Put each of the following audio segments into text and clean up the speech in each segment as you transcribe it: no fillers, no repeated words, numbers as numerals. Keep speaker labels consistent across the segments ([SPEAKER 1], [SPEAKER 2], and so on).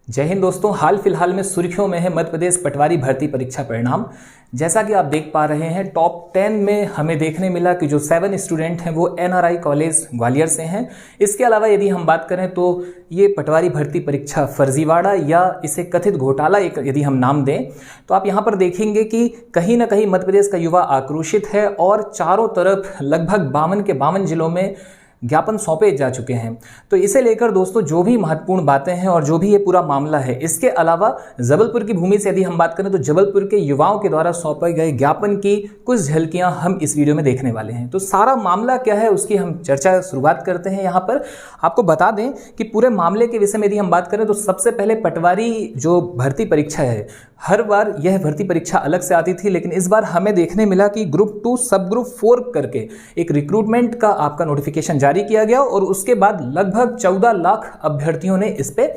[SPEAKER 1] जय हिंद दोस्तों। हाल फिलहाल में सुर्खियों में है मध्य प्रदेश पटवारी भर्ती परीक्षा परिणाम। जैसा कि आप देख पा रहे हैं, टॉप 10 में हमें देखने मिला कि जो 7 स्टूडेंट हैं वो एनआरआई कॉलेज ग्वालियर से हैं। इसके अलावा यदि हम बात करें तो ये पटवारी भर्ती परीक्षा फर्जीवाड़ा या इसे कथित घोटाला एक यदि हम नाम दें तो आप यहाँ पर देखेंगे कि कहीं ना कहीं मध्य प्रदेश का युवा आक्रोशित है और चारों तरफ लगभग 52 के 52 जिलों में ज्ञापन सौंपे जा चुके हैं। तो इसे लेकर दोस्तों जो भी महत्वपूर्ण बातें हैं और जो भी ये पूरा मामला है, इसके अलावा जबलपुर की भूमि से यदि हम बात करें तो जबलपुर के युवाओं के द्वारा सौंपे गए ज्ञापन की कुछ झलकियां हम इस वीडियो में देखने वाले हैं। तो सारा मामला क्या है उसकी हम चर्चा शुरुआत करते हैं। यहाँ पर आपको बता दें कि पूरे मामले के विषय में यदि हम बात करें तो सबसे पहले पटवारी जो भर्ती परीक्षा है, हर बार यह भर्ती परीक्षा अलग से आती थी, लेकिन इस बार हमें देखने मिला कि ग्रुप 2 सब ग्रुप 4 करके एक रिक्रूटमेंट का आपका नोटिफिकेशन जारी किया गया और उसके बाद लगभग 14 लाख अभ्यर्थियों ने इस पे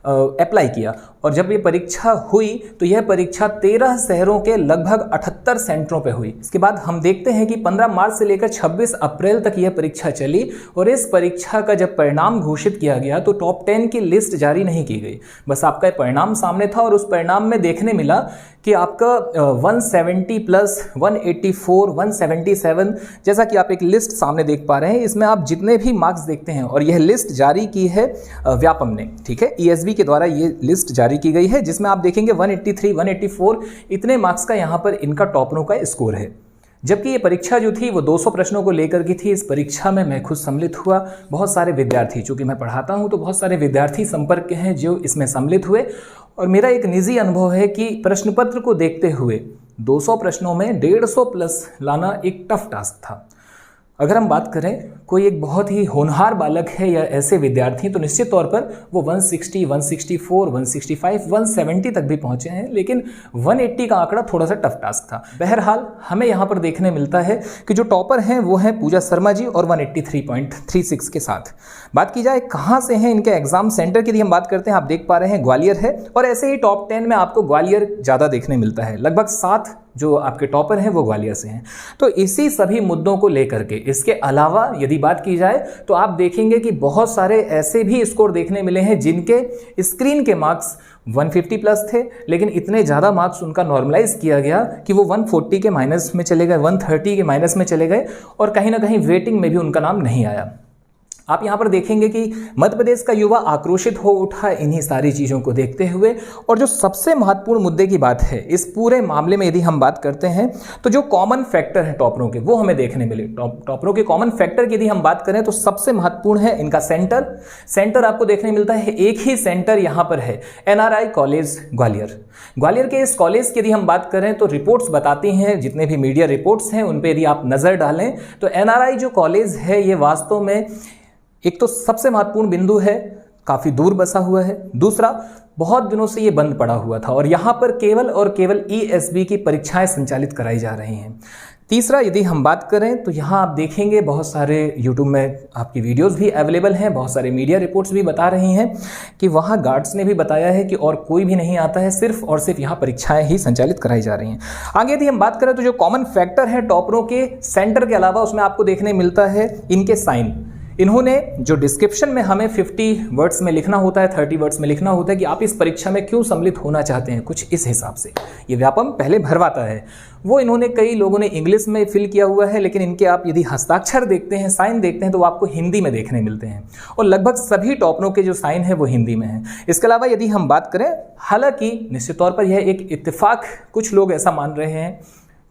[SPEAKER 1] अप्लाई किया। और जब ये परीक्षा हुई तो यह परीक्षा 13 शहरों के लगभग 78 सेंटरों पे हुई। इसके बाद हम देखते हैं कि 15 मार्च से लेकर 26 अप्रैल तक यह परीक्षा चली और इस परीक्षा का जब परिणाम घोषित किया गया तो टॉप 10 की लिस्ट जारी नहीं की गई, बस आपका परिणाम सामने था। और उस परिणाम में देखने मिला कि आपका 170 प्लस 184 177 जैसा कि आप एक लिस्ट सामने देख पा रहे हैं, इसमें आप जितने भी मार्क्स देखते हैं, और यह लिस्ट जारी की है व्यापम ने, ठीक है, ESB के द्वारा ये लिस्ट जारी की गई है, जिसमें आप देखेंगे 183 184 इतने मार्क्स का यहाँ पर इनका टॉपरों का स्कोर है। जबकि ये परीक्षा जो थी वो 200 प्रश्नों को लेकर की थी। इस परीक्षा में मैं खुद सम्मिलित हुआ, बहुत सारे विद्यार्थी, चूंकि मैं पढ़ाता हूं तो बहुत सारे विद्यार्थी संपर्क के हैं जो इसमें सम्मिलित हुए। और मेरा एक निजी अनुभव है कि प्रश्न पत्र को देखते हुए 200 प्रश्नों में 150 प्लस लाना एक टफ टास्क था। अगर हम बात करें कोई एक बहुत ही होनहार बालक है या ऐसे विद्यार्थी तो निश्चित तौर पर वो 160 164 165 170 तक भी पहुंचे हैं, लेकिन 180 का आंकड़ा थोड़ा सा टफ टास्क था। बहरहाल हमें यहाँ पर देखने मिलता है कि जो टॉपर हैं वो हैं पूजा शर्मा जी और 183.36 के साथ। बात की जाए कहाँ से हैं इनके एग्जाम सेंटर की, हम बात करते हैं, आप देख पा रहे हैं ग्वालियर है। और ऐसे ही टॉप 10 में आपको ग्वालियर ज़्यादा देखने मिलता है, लगभग 7 जो आपके टॉपर हैं वो ग्वालियर से हैं। तो इसी सभी मुद्दों को लेकर के, इसके अलावा यदि बात की जाए तो आप देखेंगे कि बहुत सारे ऐसे भी स्कोर देखने मिले हैं जिनके स्क्रीन के मार्क्स 150 प्लस थे, लेकिन इतने ज़्यादा मार्क्स उनका नॉर्मलाइज किया गया कि वो 140 के माइनस में चले गए, 130 के माइनस में चले गए और कहीं ना कहीं वेटिंग में भी उनका नाम नहीं आया। आप यहाँ पर देखेंगे कि मध्य प्रदेश का युवा आक्रोशित हो उठा इन्हीं सारी चीज़ों को देखते हुए। और जो सबसे महत्वपूर्ण मुद्दे की बात है इस पूरे मामले में यदि हम बात करते हैं तो जो कॉमन फैक्टर हैं टॉपरों के वो हमें देखने मिले। टॉपरों के कॉमन फैक्टर की यदि हम बात करें तो सबसे महत्वपूर्ण है इनका सेंटर आपको देखने मिलता है। एक ही सेंटर यहाँ पर है, एनआरआई कॉलेज ग्वालियर के इस कॉलेज की यदि हम बात करें तो रिपोर्ट्स बताती हैं, जितने भी मीडिया रिपोर्ट्स हैं उन पर यदि आप नज़र डालें तो एनआरआई जो कॉलेज है ये वास्तव में एक तो सबसे महत्वपूर्ण बिंदु है, काफ़ी दूर बसा हुआ है। दूसरा, बहुत दिनों से ये बंद पड़ा हुआ था और यहाँ पर केवल और केवल ESB की परीक्षाएं संचालित कराई जा रही हैं। तीसरा, यदि हम बात करें तो यहाँ आप देखेंगे बहुत सारे YouTube में आपकी वीडियोस भी अवेलेबल हैं, बहुत सारे मीडिया रिपोर्ट्स भी बता रही हैं कि वहाँ गार्ड्स ने भी बताया है कि और कोई भी नहीं आता है, सिर्फ और सिर्फ यहाँ परीक्षाएं ही संचालित कराई जा रही हैं। आगे यदि हम बात करें तो जो कॉमन फैक्टर है टॉपरों के सेंटर के अलावा उसमें आपको देखने मिलता है इनके साइन। इन्होंने जो डिस्क्रिप्शन में हमें 50 वर्ड्स में लिखना होता है, 30 वर्ड्स में लिखना होता है कि आप इस परीक्षा में क्यों सम्मिलित होना चाहते हैं, कुछ इस हिसाब से ये व्यापम पहले भरवाता है। वो इन्होंने कई लोगों ने इंग्लिश में फिल किया हुआ है, लेकिन इनके आप यदि हस्ताक्षर देखते हैं, साइन देखते हैं तो वो आपको हिंदी में देखने मिलते हैं और लगभग सभी टॉपरों के जो साइन है वो हिंदी में है। इसके अलावा यदि हम बात करें, हालांकि निश्चित तौर पर यह एक इत्तेफाक, कुछ लोग ऐसा मान रहे हैं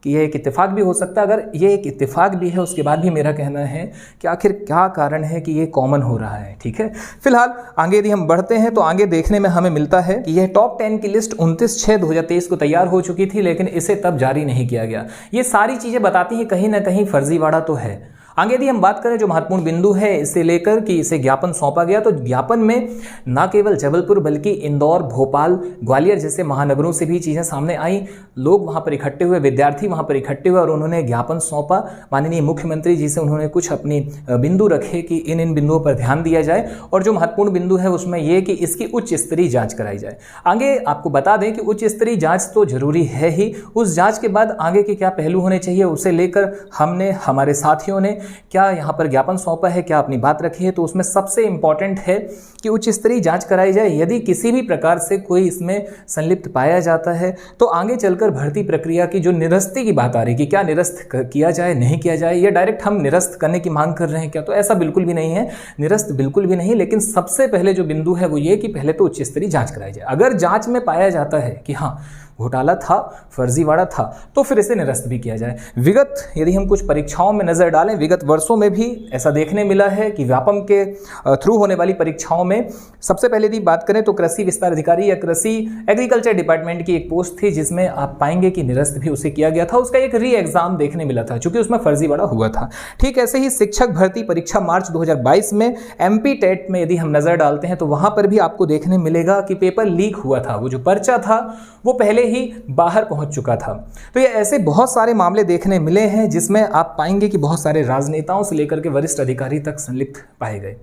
[SPEAKER 1] कि यह एक इत्तेफाक भी हो सकता है। अगर ये एक इत्तेफाक भी है उसके बाद भी मेरा कहना है कि आखिर क्या कारण है कि ये कॉमन हो रहा है, ठीक है। फिलहाल आगे यदि हम बढ़ते हैं तो आगे देखने में हमें मिलता है कि यह टॉप 10 की लिस्ट 29/6/2023 को तैयार हो चुकी थी, लेकिन इसे तब जारी नहीं किया गया। ये सारी चीज़ें बताती हैं कहीं ना कहीं फर्जीवाड़ा तो है। आगे यदि हम बात करें जो महत्वपूर्ण बिंदु है इसे लेकर कि इसे ज्ञापन सौंपा गया, तो ज्ञापन में न केवल जबलपुर बल्कि इंदौर, भोपाल, ग्वालियर जैसे महानगरों से भी चीज़ें सामने आई। लोग वहां पर इकट्ठे हुए, विद्यार्थी वहां पर इकट्ठे हुए और उन्होंने ज्ञापन सौंपा माननीय मुख्यमंत्री जी से। उन्होंने कुछ अपनी बिंदु रखे कि इन बिंदुओं पर ध्यान दिया जाए और जो महत्वपूर्ण बिंदु है उसमें यह कि इसकी उच्च स्तरीय जाँच कराई जाए। आगे आपको बता दें कि उच्च स्तरीय जाँच तो जरूरी है ही, उस जाँच के बाद आगे के क्या पहलू होने चाहिए उसे लेकर हमने, हमारे साथियों ने क्या यहाँ पर ज्ञापन सौंपा है, क्या अपनी बात रखी है, तो उसमें सबसे इंपॉर्टेंट है कि उच्च स्तरीय जांच कराई जाए। यदि किसी भी प्रकार से कोई इसमें संलिप्त पाया जाता है तो आगे चलकर भर्ती प्रक्रिया की जो निरस्ती की बात आ रही है कि क्या निरस्त किया जाए, नहीं किया जाए, या डायरेक्ट हम निरस्त करने की मांग कर रहे हैं क्या, तो ऐसा बिल्कुल भी नहीं है, निरस्त बिल्कुल भी नहीं। लेकिन सबसे पहले जो बिंदु है वो ये कि पहले तो उच्च स्तरीय जांच कराई जाए। अगर जांच में पाया जाता है कि हाँ घोटाला था, फर्जीवाड़ा था, तो फिर इसे निरस्त भी किया जाए। विगत यदि हम कुछ परीक्षाओं में नजर डालें, विगत वर्षों में भी ऐसा देखने मिला है कि व्यापम के थ्रू होने वाली परीक्षाओं में सबसे पहले यदि बात करें तो कृषि विस्तार अधिकारी या कृषि एग्रीकल्चर डिपार्टमेंट की एक पोस्ट थी जिसमें आप पाएंगे कि निरस्त भी उसे किया गया था, उसका एक री एग्जाम देखने मिला था चूंकि उसमें फर्जीवाड़ा हुआ था। ठीक ऐसे ही शिक्षक भर्ती परीक्षा मार्च 2022 में MP टेट में यदि हम नजर डालते हैं तो वहां पर भी आपको देखने मिलेगा कि पेपर लीक हुआ था, वो जो पर्चा था वो पहले ही बाहर पहुंच चुका था। तो ये ऐसे बहुत सारे मामले देखने मिले हैं जिसमें आप पाएंगे कि बहुत सारे राजनेताओं से लेकर के वरिष्ठ अधिकारी तक संलिप्त पाए गए।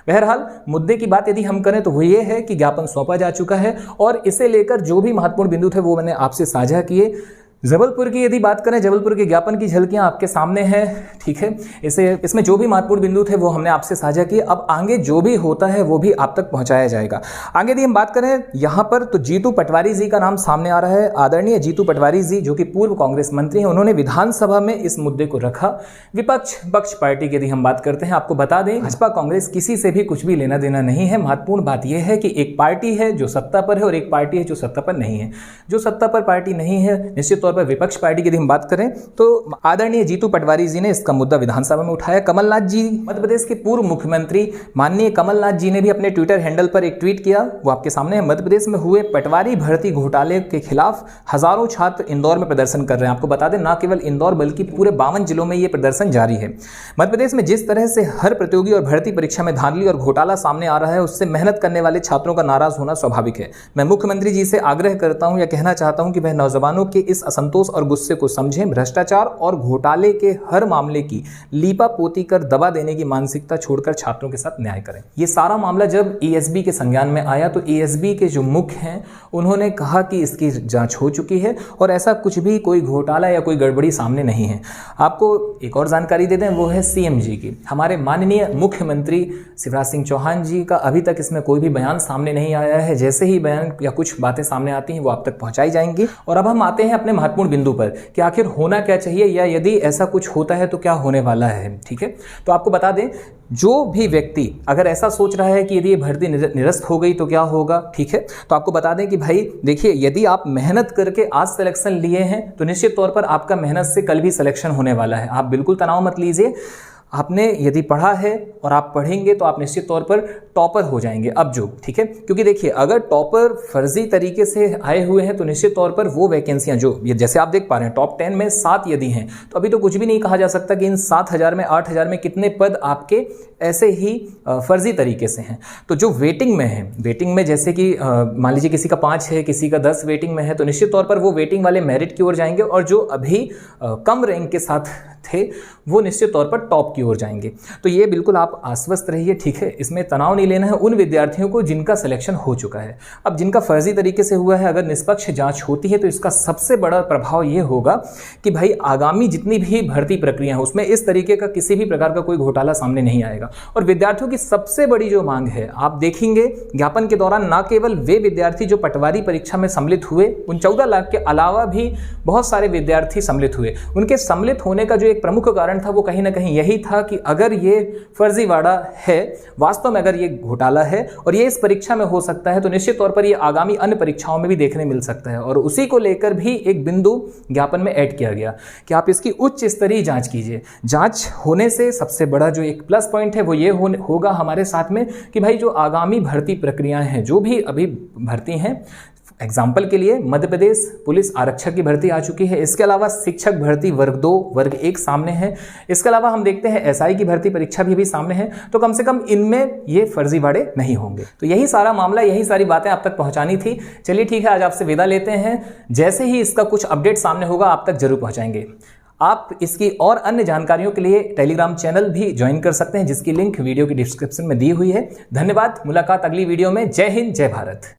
[SPEAKER 1] बहरहाल मुद्दे की बात यदि हम करें तो वो ये है कि ज्ञापन सौंपा जा चुका है और इसे लेकर जो भी महत्वपूर्ण बिंदु थे वो मैंने आपसे साझा किए। जबलपुर की यदि बात करें, जबलपुर के ज्ञापन की झलकियां आपके सामने हैं, ठीक है। इसमें जो भी महत्वपूर्ण बिंदु थे वो हमने आपसे साझा किए। अब आगे जो भी होता है वो भी आप तक पहुंचाया जाएगा। आगे यदि हम बात करें यहाँ पर तो जीतू पटवारी जी का नाम सामने आ रहा है। आदरणीय जीतू पटवारी जी जो कि पूर्व कांग्रेस मंत्री हैं, उन्होंने विधानसभा में इस मुद्दे को रखा। विपक्ष पक्ष पार्टी की यदि हम बात करते हैं, आपको बता दें भाजपा कांग्रेस किसी से भी कुछ भी लेना देना नहीं है। महत्वपूर्ण बात यह है कि एक पार्टी है जो सत्ता पर है और एक पार्टी है जो सत्ता पर नहीं है। जो सत्ता पर पार्टी नहीं है, निश्चित तौर पर विपक्ष पार्टी की यदि हम बात करें तो आदरणीय जीतू पटवारी जी ने इसका मुद्दा विधानसभा में उठाया। कमलनाथ जी, मध्य प्रदेश के पूर्व मुख्यमंत्री माननीय कमलनाथ जी ने भी अपने ट्विटर हैंडल पर एक ट्वीट किया, वो आपके सामने है। मध्य प्रदेश में हुए पटवारी भर्ती घोटाले के खिलाफ हजारों छात्र इंदौर में प्रदर्शन कर रहे हैं। आपको बता दें ना केवल इंदौर बल्कि पूरे 52 जिलों में यह प्रदर्शन जारी है। मध्य प्रदेश में जिस तरह से हर प्रतियोगी और भर्ती परीक्षा में धांधली और घोटाला सामने आ रहा है, उससे मेहनत करने वाले छात्रों का नाराज होना स्वाभाविक है। मैं मुख्यमंत्री जी से आग्रह करता हूं या कहना चाहता हूं कि वह नौजवानों के इस असंतोष और गुस्से को समझें। भ्रष्टाचार और घोटाले के हर मामले की लीपापोती कर दबा देने की मानसिकता छोड़कर छात्रों के साथ न्याय करें। ये सारा मामला जब ESB के संज्ञान में आया तो ESB के जो मुख्य हैं उन्होंने कहा कि इसकी जांच हो चुकी है और ऐसा कुछ भी कोई घोटाला या कोई गड़बड़ी सामने नहीं है। आपको एक और जानकारी दे दें, वो है CM जी की। हमारे माननीय मुख्यमंत्री शिवराज सिंह चौहान जी का अभी तक इसमें कोई भी बयान सामने नहीं आया है। जैसे ही बयान या कुछ बातें सामने आती हैं वो आप तक पहुंचाई जाएंगी। और अब हम आते हैं अपने महत्वपूर्ण बिंदु पर कि आखिर होना क्या चाहिए या यदि ऐसा कुछ होता है तो क्या होने वाला है। ठीक है, तो आपको बता दें जो भी व्यक्ति अगर ऐसा सोच रहा है कि यदि ये भर्ती निरस्त हो गई तो क्या होगा, ठीक है, तो आपको बता दें कि भाई देखिए, यदि आप मेहनत करके आज सिलेक्शन लिए हैं तो निश्चित तौर पर आपका मेहनत से कल भी सिलेक्शन होने वाला है। आप बिल्कुल तनाव मत लीजिए। आपने यदि पढ़ा है और आप पढ़ेंगे तो आप निश्चित तौर पर टॉपर हो जाएंगे अब जो, ठीक है। क्योंकि देखिए अगर टॉपर फर्जी तरीके से आए हुए हैं तो निश्चित तौर पर वो वैकेंसियां जो जैसे आप देख पा रहे हैं टॉप 10 में 7 यदि हैं तो अभी तो कुछ भी नहीं कहा जा सकता कि इन 7,000 में 8,000 में कितने पद आपके ऐसे ही फर्जी तरीके से हैं। तो जो वेटिंग में है, वेटिंग में जैसे कि मान लीजिए किसी का 5 है, किसी का 10 वेटिंग में है, तो निश्चित तौर पर वो वेटिंग वाले मेरिट की ओर जाएंगे और जो अभी कम रैंक के साथ थे वो निश्चित तौर पर टॉप की ओर जाएंगे। तो ये बिल्कुल आप आश्वस्त रहिए, ठीक है, इसमें तनाव नहीं लेना है उन विद्यार्थियों को जिनका सिलेक्शन हो चुका है। अब जिनका फर्जी तरीके से हुआ है, अगर निष्पक्ष जांच होती है तो इसका सबसे बड़ा प्रभाव ये होगा कि भाई आगामी जितनी भी भर्ती प्रक्रिया है उसमें इस तरीके का किसी भी प्रकार का कोई घोटाला सामने नहीं आएगा। और विद्यार्थियों की सबसे बड़ी जो मांग है, आप देखेंगे ज्ञापन के दौरान ना केवल वे विद्यार्थी जो पटवारी परीक्षा में सम्मिलित हुए, उन 14 लाख के अलावा भी बहुत सारे विद्यार्थी सम्मिलित हुए। उनके सम्मिलित होने का जो एक प्रमुख कारण था वो कहीं ना कहीं यही था कि अगर ये फर्जीवाड़ा है, वास्तव में अगर ये घोटाला है और ये इस परीक्षा में हो सकता है तो निश्चित तौर पर ये आगामी अन्य परीक्षाओं में भी देखने मिल सकता है। और उसी को लेकर भी एक बिंदु ज्ञापन में ऐड किया गया कि आप इसकी उच्च स्तरीय जांच कीजिए। जांच होने से सबसे बड़ा जो एक प्लस पॉइंट है वो ये होगा हमारे साथ में कि भाई जो आगामी भर्ती प्रक्रियाएं हैं, जो भी अभी भर्ती हैं, एग्जाम्पल के लिए मध्य प्रदेश पुलिस आरक्षक की भर्ती आ चुकी है, इसके अलावा शिक्षक भर्ती वर्ग 2 वर्ग 1 सामने है, इसके अलावा हम देखते हैं SI की भर्ती परीक्षा भी सामने है। तो कम से कम इनमें ये फर्जीवाड़े नहीं होंगे। तो यही सारा मामला, यही सारी बातें आप तक पहुंचानी थी। चलिए ठीक है, आज आपसे विदा लेते हैं। जैसे ही इसका कुछ अपडेट सामने होगा आप तक जरूर पहुंचाएंगे। आप इसकी और अन्य जानकारियों के लिए टेलीग्राम चैनल भी ज्वाइन कर सकते हैं जिसकी लिंक वीडियो की डिस्क्रिप्शन में दी हुई है। धन्यवाद, मुलाकात अगली वीडियो में। जय हिंद, जय भारत।